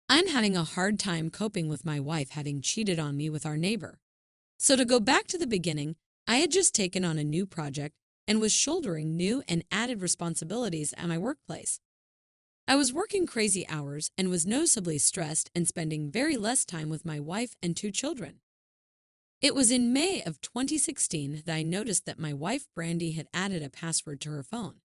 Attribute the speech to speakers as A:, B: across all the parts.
A: I'm having a hard time coping with my wife having cheated on me with our neighbor. So, to go back to the beginning, I had just taken on a new project and was shouldering new and added responsibilities at my workplace. I was working crazy hours and was noticeably stressed and spending very less time with my wife and two children. It was in May of 2016 that I noticed that my wife Brandy had added a password to her phone.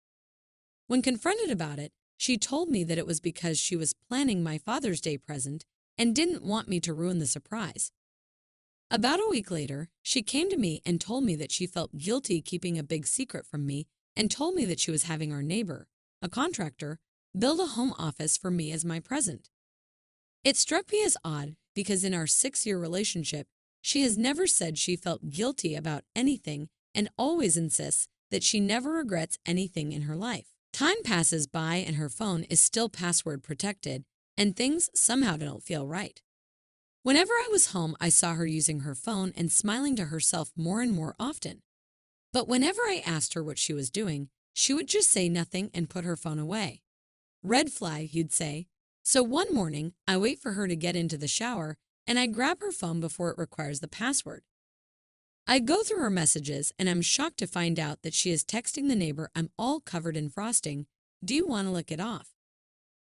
A: When confronted about it, she told me that it was because she was planning my Father's Day present and didn't want me to ruin the surprise. About a week later, she came to me and told me that she felt guilty keeping a big secret from me and told me that she was having our neighbor, a contractor, build a home office for me as my present. It struck me as odd because in our 6-year relationship, she has never said she felt guilty about anything and always insists that she never regrets anything in her life. Time passes by and her phone is still password protected, and things somehow don't feel right. Whenever I was home, I saw her using her phone and smiling to herself more and more often. But whenever I asked her what she was doing, she would just say nothing and put her phone away. Red flag, you'd say. So one morning, I wait for her to get into the shower and I grab her phone before it requires the password. I go through her messages and I'm shocked to find out that she is texting the neighbor I'm all covered in frosting. Do you want to lick it off?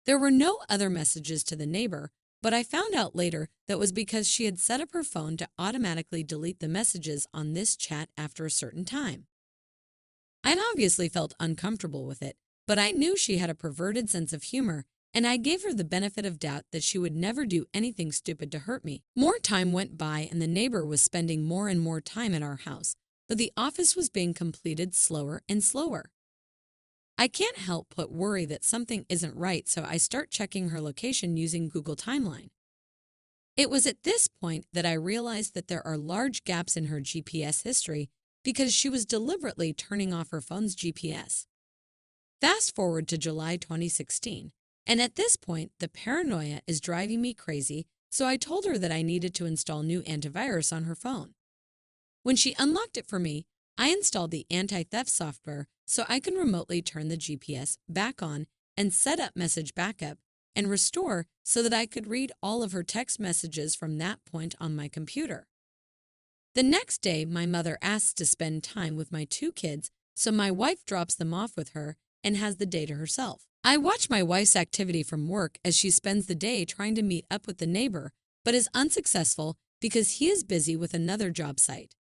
A: There were no other messages to the neighbor, but I found out later that was because she had set up her phone to automatically delete the messages on this chat after a certain time. I'd obviously felt uncomfortable with it, but I knew she had a perverted sense of humor, and I gave her the benefit of doubt that she would never do anything stupid to hurt me. More time went by and the neighbor was spending more and more time at our house, but the office was being completed slower and slower. I can't help but worry that something isn't right, so I start checking her location using Google Timeline. It was at this point that I realized that there are large gaps in her GPS history because she was deliberately turning off her phone's GPS. Fast forward to July 2016, and at this point, the paranoia is driving me crazy, so I told her that I needed to install new antivirus on her phone. When she unlocked it for me, I installed the anti-theft software so I can remotely turn the GPS back on and set up message backup and restore so that I could read all of her text messages from that point on my computer. The next day, my mother asks to spend time with my two kids, so my wife drops them off with her and has the day to herself. I watch my wife's activity from work as she spends the day trying to meet up with the neighbor, but is unsuccessful because he is busy with another job site.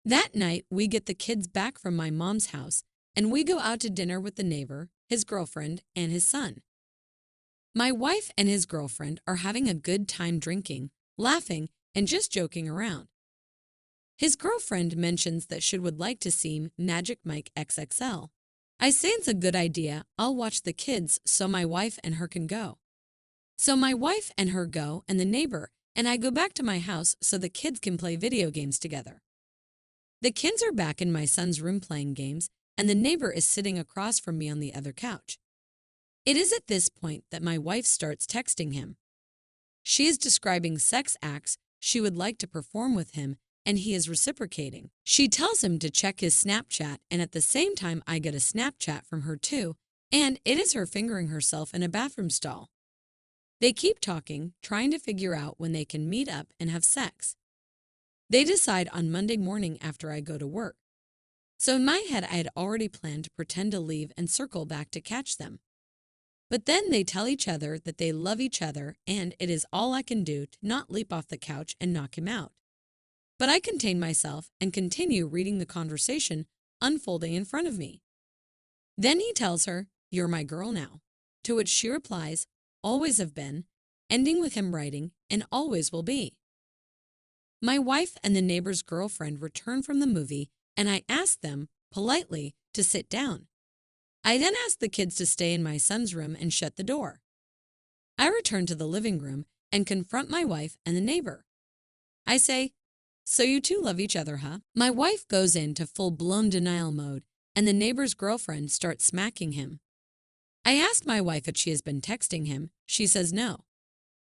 A: That night, we get the kids back from my mom's house, and we go out to dinner with the neighbor, his girlfriend, and his son. My wife and his girlfriend are having a good time drinking, laughing, and just joking around. His girlfriend mentions that she would like to see Magic Mike XXL. I say it's a good idea, I'll watch the kids so my wife and her can go. So my wife and her go and the neighbor, and I go back to my house so the kids can play video games together. The kids are back in my son's room playing games, and the neighbor is sitting across from me on the other couch. It is at this point that my wife starts texting him. She is describing sex acts she would like to perform with him, and he is reciprocating. She tells him to check his Snapchat, and at the same time I get a Snapchat from her too, and it is her fingering herself in a bathroom stall. They keep talking, trying to figure out when they can meet up and have sex. They decide on Monday morning after I go to work. So in my head I had already planned to pretend to leave and circle back to catch them. But then they tell each other that they love each other and it is all I can do to not leap off the couch and knock him out. But I contain myself and continue reading the conversation unfolding in front of me. Then he tells her, "You're my girl now," to which she replies, "Always have been," ending with him writing, "and always will be." My wife and the neighbor's girlfriend return from the movie, and I ask them, politely, to sit down. I then ask the kids to stay in my son's room and shut the door. I return to the living room and confront my wife and the neighbor. I say, "So you two love each other, huh?" My wife goes into full-blown denial mode, and the neighbor's girlfriend starts smacking him. I ask my wife if she has been texting him. She says no.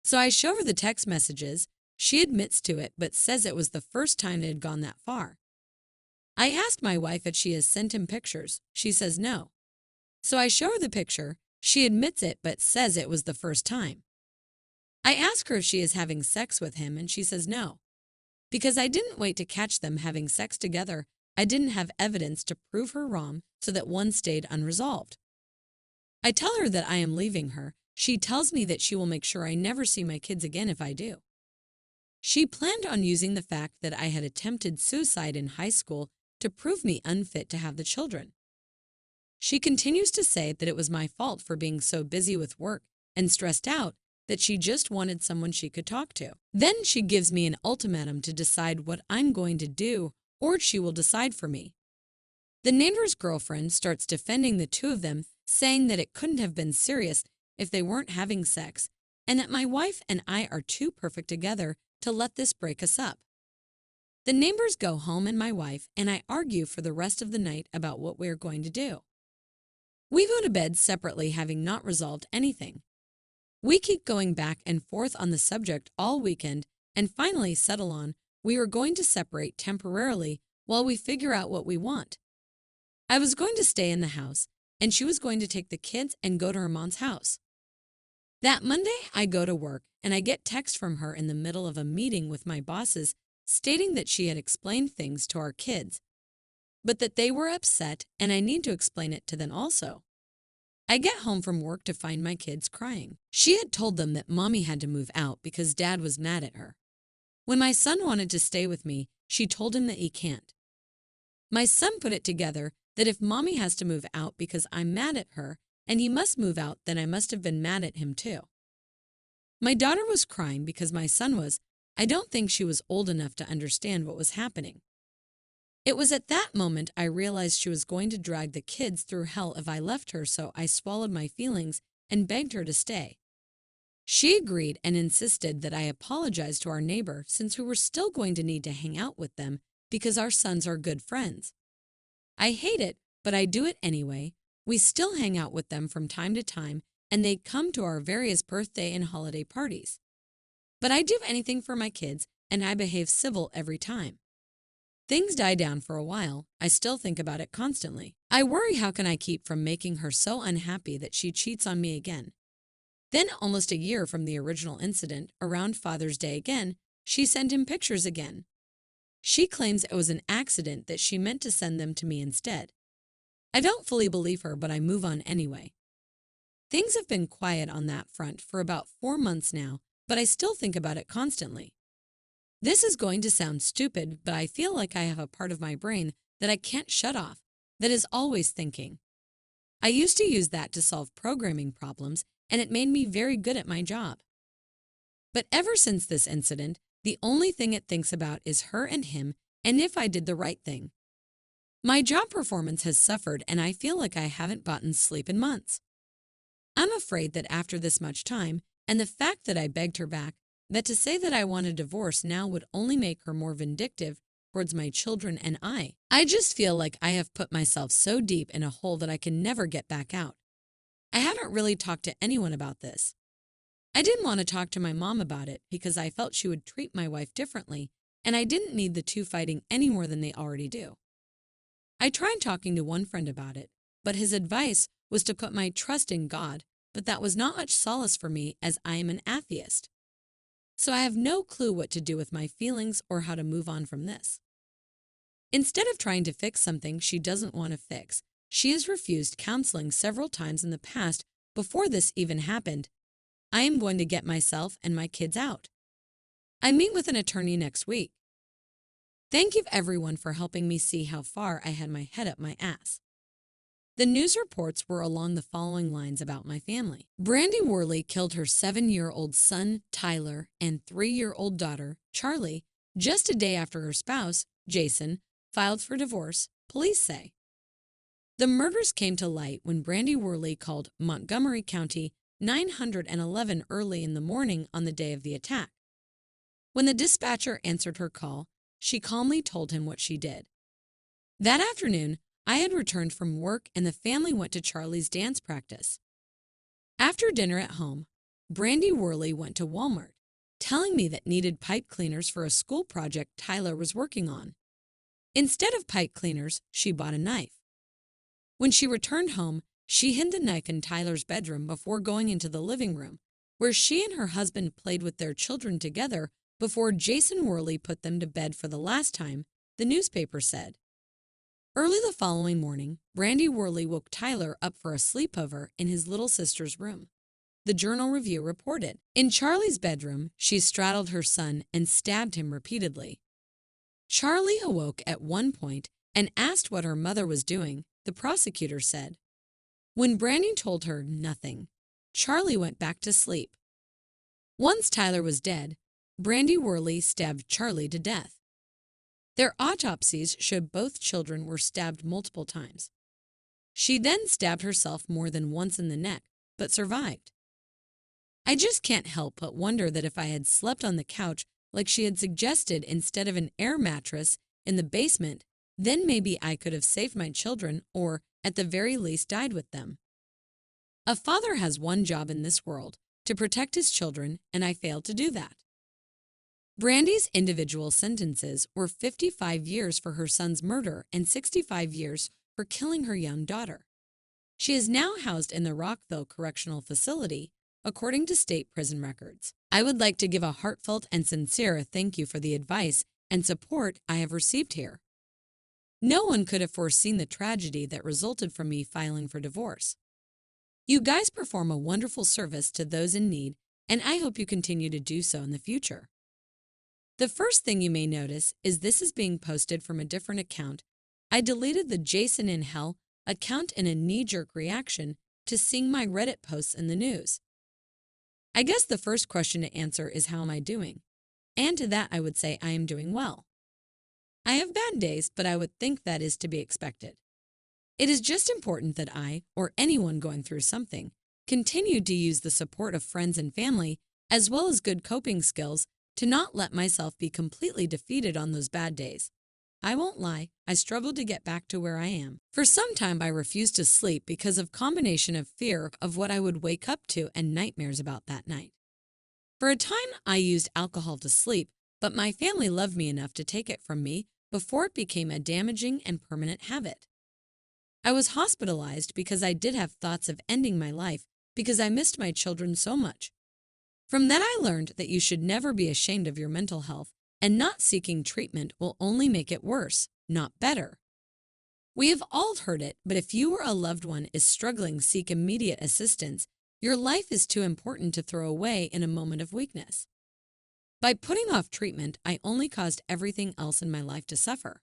A: So I show her the text messages. She admits to it, but says it was the first time it had gone that far. I asked my wife if she has sent him pictures. She says no. So I show her the picture. She admits it, but says it was the first time. I ask her if she is having sex with him, and she says no. Because I didn't wait to catch them having sex together, I didn't have evidence to prove her wrong, so that one stayed unresolved. I tell her that I am leaving her. She tells me that she will make sure I never see my kids again if I do. She planned on using the fact that I had attempted suicide in high school to prove me unfit to have the children. She continues to say that it was my fault for being so busy with work and stressed out that she just wanted someone she could talk to. Then she gives me an ultimatum to decide what I'm going to do, or she will decide for me. The neighbor's girlfriend starts defending the two of them, saying that it couldn't have been serious if they weren't having sex, and that my wife and I are too perfect together to let this break us up. The neighbors go home and my wife and I argue for the rest of the night about what we are going to do. We go to bed separately, having not resolved anything. We keep going back and forth on the subject all weekend and finally settle on we are going to separate temporarily while we figure out what we want. I was going to stay in the house, and she was going to take the kids and go to her mom's house. That Monday, I go to work, and I get text from her in the middle of a meeting with my bosses stating that she had explained things to our kids, but that they were upset and I need to explain it to them also. I get home from work to find my kids crying. She had told them that mommy had to move out because dad was mad at her. When my son wanted to stay with me, she told him that he can't. My son put it together that if mommy has to move out because I'm mad at her and he must move out, then I must have been mad at him too. My daughter was crying because my son was. I don't think she was old enough to understand what was happening. It was at that moment I realized she was going to drag the kids through hell if I left her, so I swallowed my feelings and begged her to stay. She agreed and insisted that I apologize to our neighbor since we were still going to need to hang out with them because our sons are good friends. I hate it, but I do it anyway. We still hang out with them from time to time, and they come to our various birthday and holiday parties. But I do anything for my kids, and I behave civil every time. Things die down for a while. I still think about it constantly. I worry how can I keep from making her so unhappy that she cheats on me again. Then, almost a year from the original incident, around Father's Day again, she sent him pictures again. She claims it was an accident, that she meant to send them to me instead. I don't fully believe her, but I move on anyway. Things have been quiet on that front for about 4 months now, but I still think about it constantly. This is going to sound stupid, but I feel like I have a part of my brain that I can't shut off, that is always thinking. I used to use that to solve programming problems, and it made me very good at my job. But ever since this incident, the only thing it thinks about is her and him, and if I did the right thing. My job performance has suffered, and I feel like I haven't gotten sleep in months. I'm afraid that after this much time, and the fact that I begged her back, that to say that I want a divorce now would only make her more vindictive towards my children and I. I just feel like I have put myself so deep in a hole that I can never get back out. I haven't really talked to anyone about this. I didn't want to talk to my mom about it because I felt she would treat my wife differently, and I didn't need the two fighting any more than they already do. I tried talking to one friend about it, but his advice was to put my trust in God, but that was not much solace for me as I am an atheist. So I have no clue what to do with my feelings or how to move on from this. Instead of trying to fix something she doesn't want to fix, she has refused counseling several times in the past before this even happened. I am going to get myself and my kids out. I meet with an attorney next week. Thank you everyone for helping me see how far I had my head up my ass. The news reports were along the following lines about my family. Brandy Worley killed her 7-year-old son, Tyler, and 3-year-old daughter, Charlie, just a day after her spouse, Jason, filed for divorce, police say. The murders came to light when Brandy Worley called Montgomery County 911 early in the morning on the day of the attack. When the dispatcher answered her call, she calmly told him what she did. That afternoon, I had returned from work and the family went to Charlie's dance practice. After dinner at home, Brandy Worley went to Walmart, telling me that needed pipe cleaners for a school project Tyler was working on. Instead of pipe cleaners, she bought a knife. When she returned home, she hid the knife in Tyler's bedroom before going into the living room, where she and her husband played with their children together before Jason Worley put them to bed for the last time, the newspaper said. Early the following morning, Brandy Worley woke Tyler up for a sleepover in his little sister's room. The Journal Review reported, in Charlie's bedroom, she straddled her son and stabbed him repeatedly. Charlie awoke at one point and asked what her mother was doing, the prosecutor said. When Brandy told her nothing, Charlie went back to sleep. Once Tyler was dead, Brandy Worley stabbed Charlie to death. Their autopsies showed both children were stabbed multiple times. She then stabbed herself more than once in the neck, but survived. I just can't help but wonder that if I had slept on the couch like she had suggested instead of an air mattress in the basement, then maybe I could have saved my children or, at the very least, died with them. A father has one job in this world, to protect his children, and I failed to do that. Brandy's individual sentences were 55 years for her son's murder and 65 years for killing her young daughter. She is now housed in the Rockville Correctional Facility, according to state prison records. I would like to give a heartfelt and sincere thank you for the advice and support I have received here. No one could have foreseen the tragedy that resulted from me filing for divorce. You guys perform a wonderful service to those in need, and I hope you continue to do so in the future. The first thing you may notice is this is being posted from a different account. I deleted the Jason in Hell account in a knee-jerk reaction to seeing my Reddit posts in the news. I guess the first question to answer is how am I doing? And to that I would say I am doing well. I have bad days, but I would think that is to be expected. It is just important that I, or anyone going through something, continue to use the support of friends and family, as well as good coping skills, to not let myself be completely defeated on those bad days. I won't lie, I struggled to get back to where I am. For some time I refused to sleep because of combination of fear of what I would wake up to and nightmares about that night. For a time I used alcohol to sleep, but my family loved me enough to take it from me before it became a damaging and permanent habit. I was hospitalized because I did have thoughts of ending my life because I missed my children so much. From that I learned that you should never be ashamed of your mental health, and not seeking treatment will only make it worse, not better. We have all heard it, but if you or a loved one is struggling, seek immediate assistance. Your life is too important to throw away in a moment of weakness. By putting off treatment, I only caused everything else in my life to suffer.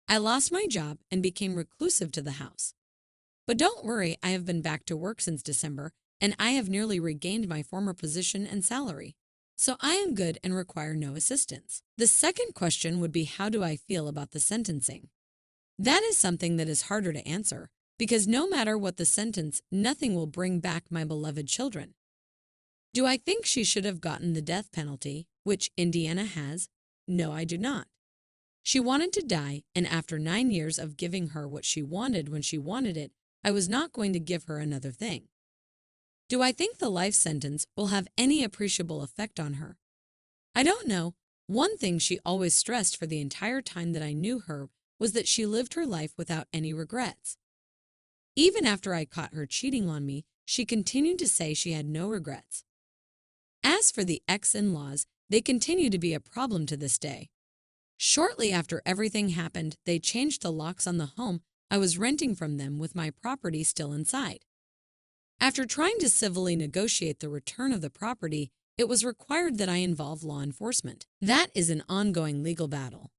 A: I lost my job and became reclusive to the house. But don't worry, I have been back to work since December, and I have nearly regained my former position and salary. So I am good and require no assistance. The second question would be, how do I feel about the sentencing? That is something that is harder to answer, because no matter what the sentence, nothing will bring back my beloved children. Do I think she should have gotten the death penalty, which Indiana has? No, I do not. She wanted to die, and after 9 years of giving her what she wanted when she wanted it, I was not going to give her another thing. Do I think the life sentence will have any appreciable effect on her? I don't know. One thing she always stressed for the entire time that I knew her was that she lived her life without any regrets. Even after I caught her cheating on me, she continued to say she had no regrets. As for the ex-in-laws, they continue to be a problem to this day. Shortly after everything happened, they changed the locks on the home I was renting from them with my property still inside. After trying to civilly negotiate the return of the property, it was required that I involve law enforcement. That is an ongoing legal battle.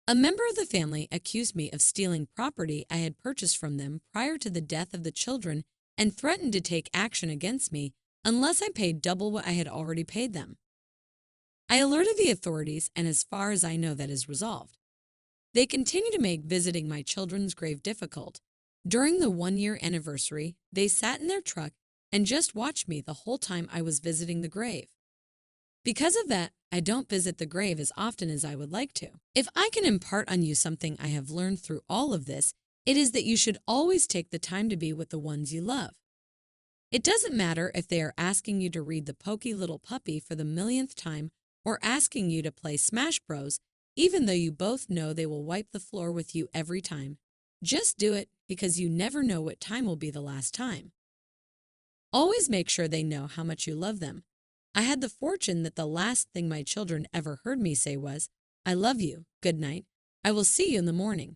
A: A member of the family accused me of stealing property I had purchased from them prior to the death of the children and threatened to take action against me unless I paid double what I had already paid them. I alerted the authorities, and as far as I know, that is resolved. They continue to make visiting my children's grave difficult. During the 1-year anniversary, they sat in their truck and just watched me the whole time I was visiting the grave. Because of that, I don't visit the grave as often as I would like to. If I can impart on you something I have learned through all of this, it is that you should always take the time to be with the ones you love. It doesn't matter if they are asking you to read The Pokey Little Puppy for the millionth time or asking you to play Smash Bros, even though you both know they will wipe the floor with you every time. Just do it, because you never know what time will be the last time. Always make sure they know how much you love them. I had the fortune that the last thing my children ever heard me say was, "I love you, good night. I will see you in the morning."